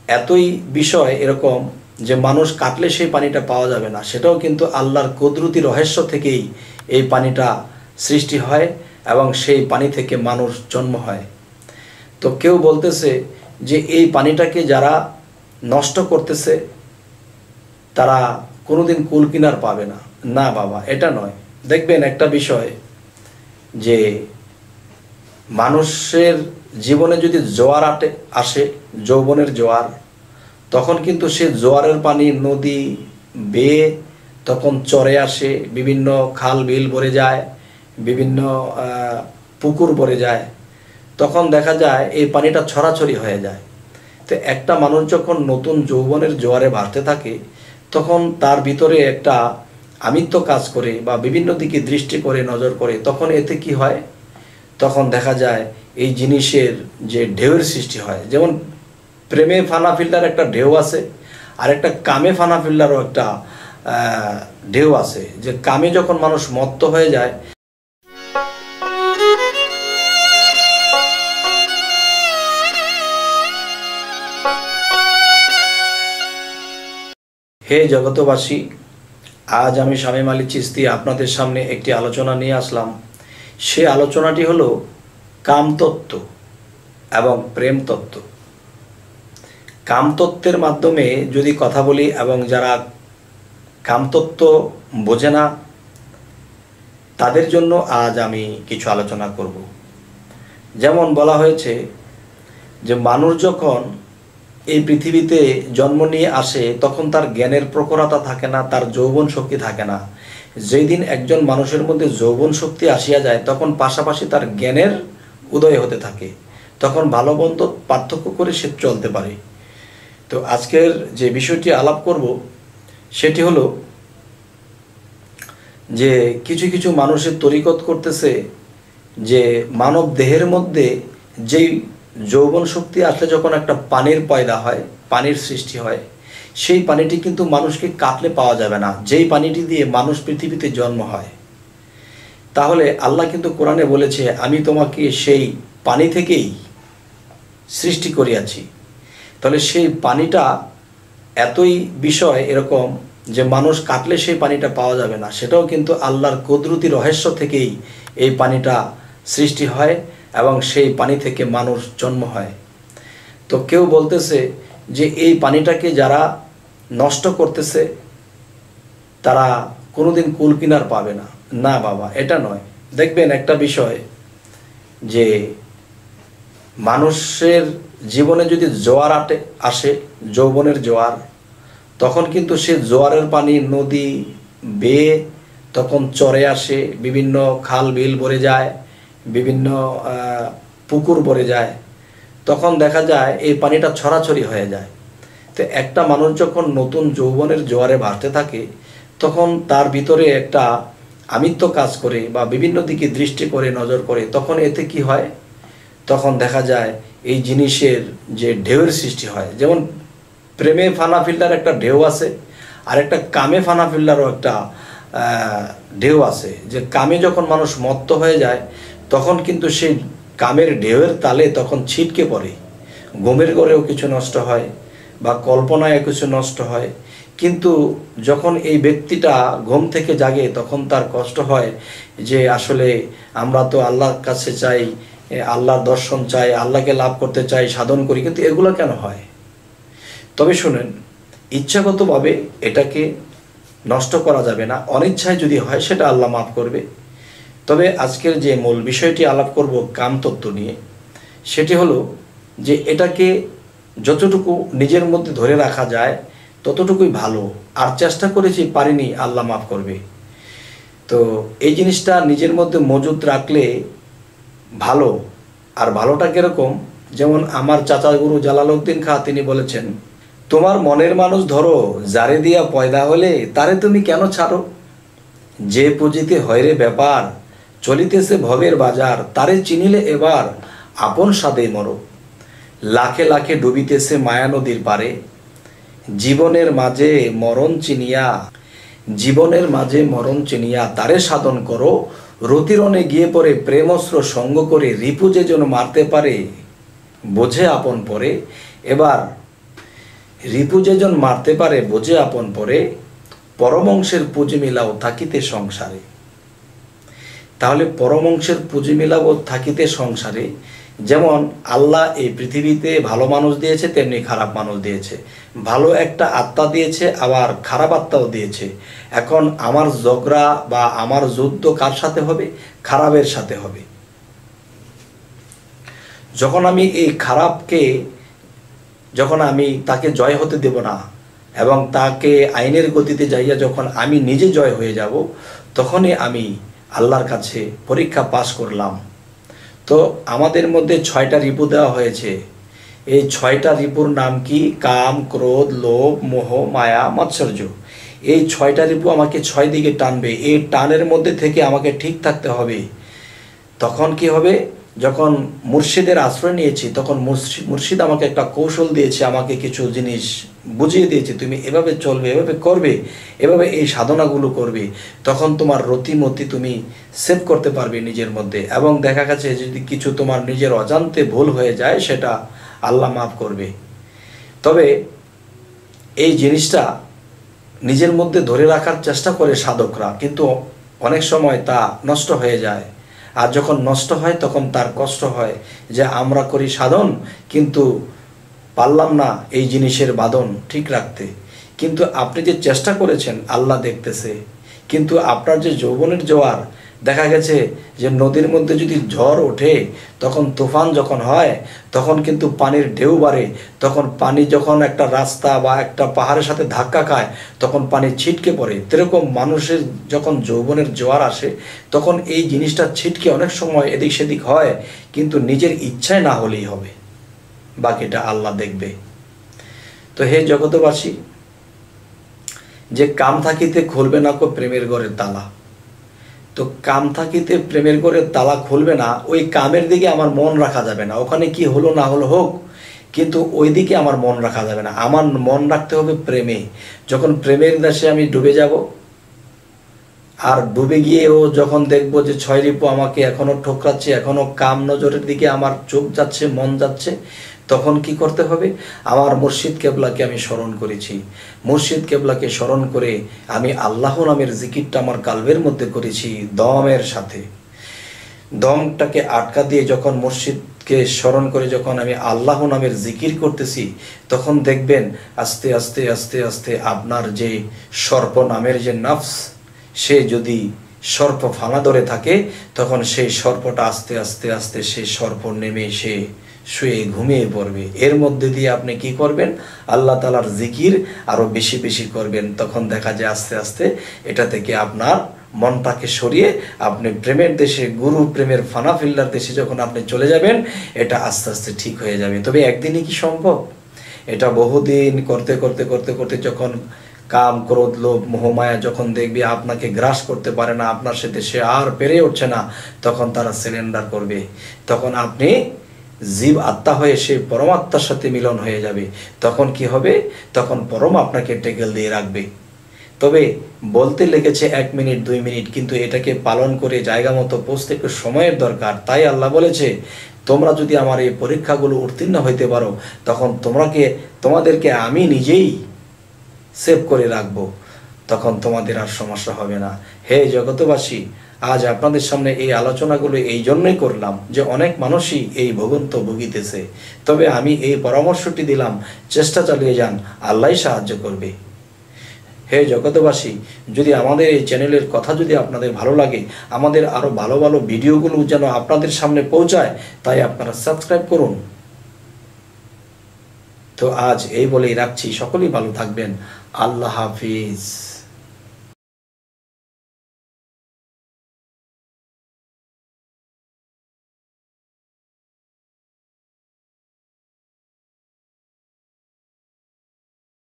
এতই বিষয় এরকম যে মানুষ কাটলে সেই পানিটা পাওয়া যাবে না, সেটাও কিন্তু আল্লাহর কুদরতি রহস্য থেকেই এই পানিটা সৃষ্টি হয় এবং সেই পানি থেকে মানুষ জন্ম হয়। তো কেউ বলতেছে যে এই পানিটাকে যারা নষ্ট করতেছে তারা কোনোদিন কুল কিনার পাবে না। না বাবা, এটা নয়। দেখবেন একটা বিষয় যে মানুষের জীবনে যদি জোয়ার আসে, যৌবনের জোয়ার, তখন কিন্তু সে জোয়ারের পানি নদী বেয়ে তখন চরে আসে, বিভিন্ন খাল বিল ভরে যায়, বিভিন্ন পুকুর ভরে যায়, তখন দেখা যায় এই পানিটা ছড়াছড়ি হয়ে যায়। তো একটা মানুষ যখন নতুন যৌবনের জোয়ারে ভাসতে থাকে তখন তার ভিতরে একটা আমিত্ব কাজ করে বা বিভিন্ন দিকে দৃষ্টি করে, নজর করে, তখন এতে কি হয়, তখন দেখা যায় এই জিনিসের যে ঢেউয়ের সৃষ্টি হয়। যেমন প্রেমে ফানা ফিল্ডার একটা ঢেউ আছে, আর একটা কামে ফানা ফিল্ডারও একটা ঢেউ আছে। যে কামে যখন মানুষ মত্ত হয়ে যায়, হে জগতবাসী, আজ আমি শামীম আলী চিশতি আপনাদের সামনে একটি আলোচনা নিয়ে আসলাম। সে আলোচনাটি হলো কামতত্ত্ব এবং প্রেম তত্ত্ব। কামতত্ত্বের মাধ্যমে যদি কথা বলি, এবং যারা কামতত্ত্ব বোঝে না তাদের জন্য আজ আমি কিছু আলোচনা করব। যেমন বলা হয়েছে যে মানুষ যখন এই পৃথিবীতে জন্ম নিয়ে আসে তখন তার জ্ঞানের প্রখরতা থাকে না, তার যৌবন শক্তি থাকে না। যেই দিন একজন মানুষের মধ্যে যৌবন শক্তি আসিয়া যায় তখন পাশাপাশি তার জ্ঞানের উদয় হতে থাকে, তখন ভালো মন্দ পার্থক্য করে সে চলতে পারে। তো আজকের যে বিষয়টি আলাপ করব সেটি হলো যে কিছু কিছু মানুষের তরিকত করতেছে যে মানব দেহের মধ্যে যেই যৌবন শক্তি আসলে যখন একটা পানির পয়দা হয়, পানির সৃষ্টি হয়, সেই পানিটি কিন্তু মানুষকে কাটলে পাওয়া যাবে না, যেই পানিটি দিয়ে মানুষ পৃথিবীতে জন্ম হয়। তাহলে আল্লাহ কিন্তু কোরআনে বলেছে, আমি তোমাকে সেই পানি থেকেই সৃষ্টি করিয়াছি। তাহলে সেই পানিটা এতই বিষয় এরকম যে মানুষ কাটলে সেই পানিটা পাওয়া যাবে না, সেটাও কিন্তু আল্লাহর কুদরতি রহস্য থেকেই এই পানিটা সৃষ্টি হয় এবং সেই পানি থেকে মানুষ জন্ম হয়। তো কেউ বলতেছে যে এই পানিটাকে যারা নষ্ট করতেছে তারা কোনোদিন কুল কিনার পাবে না। না বাবা, এটা নয়। দেখবেন একটা বিষয় যে মানুষের জীবনে যদি জোয়ার আসে, যৌবনের জোয়ার, তখন কিন্তু সে জোয়ারের পানি নদী বেয়ে তখন চরে আসে, বিভিন্ন খাল বিল ভরে যায়, বিভিন্ন পুকুর ভরে যায়, তখন দেখা যায় এই পানিটা ছড়াছড়ি হয়ে যায়। তো একটা মানুষ যখন নতুন যৌবনের জোয়ারে ভাসতে থাকে তখন তার ভিতরে একটা আমিত্ব কাজ করে বা বিভিন্ন দিকে দৃষ্টি করে, নজর করে, তখন এতে কি হয়, তখন দেখা যায় এই জিনিসের যে ঢেউয়ের সৃষ্টি হয়। যেমন প্রেমে ফানা ফিল্ডার একটা ঢেউ আছে, আর একটা কামে ফানা ফিল্ডারও একটা ঢেউ আছে। যে কামে যখন মানুষ মত্ত হয়ে যায় তখন কিন্তু সেই কামের ঢেউয়ের তালে তখন ছিটকে পড়ে, ঘুমের ঘরেও কিছু নষ্ট হয় বা কল্পনায় কিছু নষ্ট হয়। কিন্তু যখন এই ব্যক্তিটা ঘুম থেকে জাগে তখন তার কষ্ট হয় যে আসলে আমরা তো আল্লাহর কাছে চাই, আল্লাহর দর্শন চাই, আল্লাহকে লাভ করতে চাই, সাধন করি, কিন্তু এগুলো কেন হয়? তবে শুনেন, ইচ্ছাগতভাবে এটাকে নষ্ট করা যাবে না, অনিচ্ছায় যদি হয় সেটা আল্লাহ মাফ করবে। তবে আজকের যে মূল বিষয়টি আলাপ করব কামতত্ত্ব নিয়ে, সেটি হলো যে এটাকে যতটুকু নিজের মধ্যে ধরে রাখা যায় ততটুকুই ভালো, আর চেষ্টা করেছি পারিনি, আল্লাহ মাফ করবে। তো এই জিনিসটা নিজের মধ্যে মজুদ রাখলে ভালো। আর ভালোটা কিরকম, যেমন আমার চাচা গুরু জালালউদ্দিন খাঁ তিনি বলেছেন, তোমার মনের মানুষ ধরো, যারে দিয়া পয়দা হলে তারে তুমি কেন ছাড়ো, যে পুঁজিতে হয় রে ব্যাপার, চলিতেছে ভবের বাজার, তারে চিনিলে এবার আপন সাদে মরো, লাখে লাখে ডুবিতেছে মায়া নদীর পারে, জীবনের মাঝে মরণ চিনিয়া তারে সাধন করো, রতিরণে গিয়ে পড়ে প্রেমস্ত্র সঙ্গ করে, রিপু যে যেন মারতে পারে বোঝে আপন পরে, এবার রিপু যেজন মারতে পারে বোঝে আপন পরে, পরমংশের পুঁজি মিলাও থাকিতে সংসারে। তাহলে পরমংশের পুঁজি মিলাও থাকিতে সংসারে, যেমন আল্লাহ এই পৃথিবীতে ভালো মানুষ দিয়েছে তেমনি খারাপ মানুষ দিয়েছে, ভালো একটা আত্মা দিয়েছে আবার খারাপ আত্মাও দিয়েছে। এখন আমার ঝগড়া বা আমার যুদ্ধ কার সাথে হবে? খারাপের সাথে হবে। যখন আমি এই খারাপকে, যখন আমি তাকে জয় হতে দেব না এবং তাকে আইনের গতিতে যাইয়া যখন আমি নিজে জয় হয়ে যাব, তখনই আমি আল্লাহর কাছে পরীক্ষা পাশ করলাম। তো আমাদের মধ্যে 6টা রিপু দেওয়া হয়েছে। এই 6টা রিপুর নাম কি? কাম, ক্রোধ, লোভ, মোহ, মায়া, মাৎসর্য। এই 6টা রিপু আমাকে 6 দিকে টানবে। এই টানের মধ্যে থেকে আমাকে ঠিক থাকতে হবে। তখন কি হবে? যখন মুর্শিদের আশ্রয় নিয়েছি, তখন মুর্শিদ আমাকে একটা কৌশল দিয়েছে, আমাকে কিছু জিনিস বুঝিয়ে দিয়েছে, তুমি এভাবে চলবে, এভাবে করবে, এভাবে এই সাধনাগুলো করবে, তখন তোমার রতিমতি তুমি সেভ করতে পারবে নিজের মধ্যে। এবং দেখা গেছে যদি কিছু তোমার নিজের অজান্তে ভুল হয়ে যায়, সেটা আল্লাহ মাফ করবে। তবে এই জিনিসটা নিজের মধ্যে ধরে রাখার চেষ্টা করে সাধকরা, কিন্তু অনেক সময় তা নষ্ট হয়ে যায়। আর যখন নষ্ট হয় তখন তার কষ্ট হয় যে আমরা করি সাধন কিন্তু পারলাম না এই জিনিসের বাঁধন ঠিক রাখতে। কিন্তু আপনি যে চেষ্টা করেছেন আল্লাহ দেখতেছে। কিন্তু আপনার যে যৌবনের জোয়ার, দেখা গেছে যে নদীর মধ্যে যদি ঝড় ওঠে, তখন তুফান যখন হয়, তখন কিন্তু পানির ঢেউ বাড়ে, তখন পানি যখন একটা রাস্তা বা একটা পাহাড়ের সাথে ধাক্কা খায়, তখন পানি ছিটকে পড়ে। এরকম মানুষের যখন যৌবনের জোয়ার আসে, তখন এই জিনিসটা ছিটকে অনেক সময় এদিক সেদিক হয়, কিন্তু নিজের ইচ্ছায় না হলেই হবে, বাকিটা আল্লাহ দেখবে। তো হে জগতবাসী, যে কাম থাকিতে খুলবে না কো প্রেমের ঘরের তালা। তো কাম থাকিতে প্রেমের ঘরের তালা খুলবে না, ওই কামের দিকে আমার মন রাখা যাবে না। ওখানে কি হলো না হলো হোক, কিন্তু ওই দিকে আমার মন রাখা যাবে না। আমার মন রাখতে হবে প্রেমে। যখন প্রেমের দেশে আমি ডুবে যাব, আর ডুবে গিয়েও যখন দেখবো যে 6 রিপু আমাকে এখনো ঠোকরাচ্ছে, এখনো কাম নজরের দিকে আমার চোখ যাচ্ছে, মন যাচ্ছে, তখন কি করতে হবে? আমার মুর্শিদ কেবলাকে আমি স্মরণ করেছি। মুর্শিদ কেবলাকে স্মরণ করে আমি আল্লাহ নামের জিকিরটা আমার কালবের মধ্যে করেছি দমের সাথে। দমটাকে আটকা দিয়ে যখন মুর্শিদকে স্মরণ করে যখন আমি আল্লাহ নামের জিকির করতেছি, তখন দেখবেন আস্তে আস্তে আস্তে আস্তে আপনার যে সর্প নামের যে নফস, সে যদি সর্প ফানা ধরে থাকে, তখন সেই সর্পটা আস্তে আস্তে আস্তে সেই সর্প নেমে সে শুয়ে ঘুমিয়ে পড়বে। এর মধ্যে দিয়ে আপনি কি করবেন? আল্লাহ তাআলার জিকির আরো বেশি বেশি করবেন। তখন দেখা যায় আস্তে আস্তে এটা থেকে আপনার মনটাকে সরিয়ে আপনি প্রেমের দেশে, গুরু প্রেমের ফানা ফিল্লার দেশে যখন আপনি চলে যাবেন, এটা আস্তে আস্তে ঠিক হয়ে যাবে। তবে একদিনই কি সম্ভব? এটা বহুদিন করতে করতে করতে করতে যখন কাম, ক্রোধ, লোভ, মোহমায়া যখন দেখবে আপনাকে গ্রাস করতে পারে না, আপনার সাথে সে আর পেরে উঠছে না, তখন তারা সিলিন্ডার করবে। তখন আপনি জীব আত্মা হয়ে সে পরমাত্মার সাথে মিলন হয়ে যাবে। তখন কি হবে? তখন পরম আপনাকে টেকেল দিয়ে রাখবে। তবে বলতে লেগেছে 1 মিনিট 2 মিনিট, কিন্তু এটাকে পালন করে জায়গা মতো পৌঁছতে একটু সময়ের দরকার। তাই আল্লাহ বলেছে, তোমরা যদি আমার এই পরীক্ষাগুলো উত্তীর্ণ হইতে পারো, তখন তোমাদেরকে আমি নিজেই সেভ করে রাখবো, তখন তোমাদের আর সমস্যা হবে না। হে জগতবাসী, আজ আপনাদের সামনে এই আলোচনাগুলো এই জন্যই করলাম যে অনেক মানুষই এই ভোগান্ত ভুগিতেছে। তবে আমি এই পরামর্শটি দিলাম, চেষ্টা চালিয়ে যান, আল্লাহই সাহায্য করবে। হে জগতবাসী, যদি আমাদের এই চ্যানেলের কথা যদি আপনাদের ভালো লাগে, আমাদের আরো ভালো ভালো ভিডিওগুলো যেন আপনাদের সামনে পৌঁছায়, তাই আপনারা সাবস্ক্রাইব করুন। তো আজ এই বলেই রাখছি, সকলেই ভালো থাকবেন। আল্লাহ হাফিজ।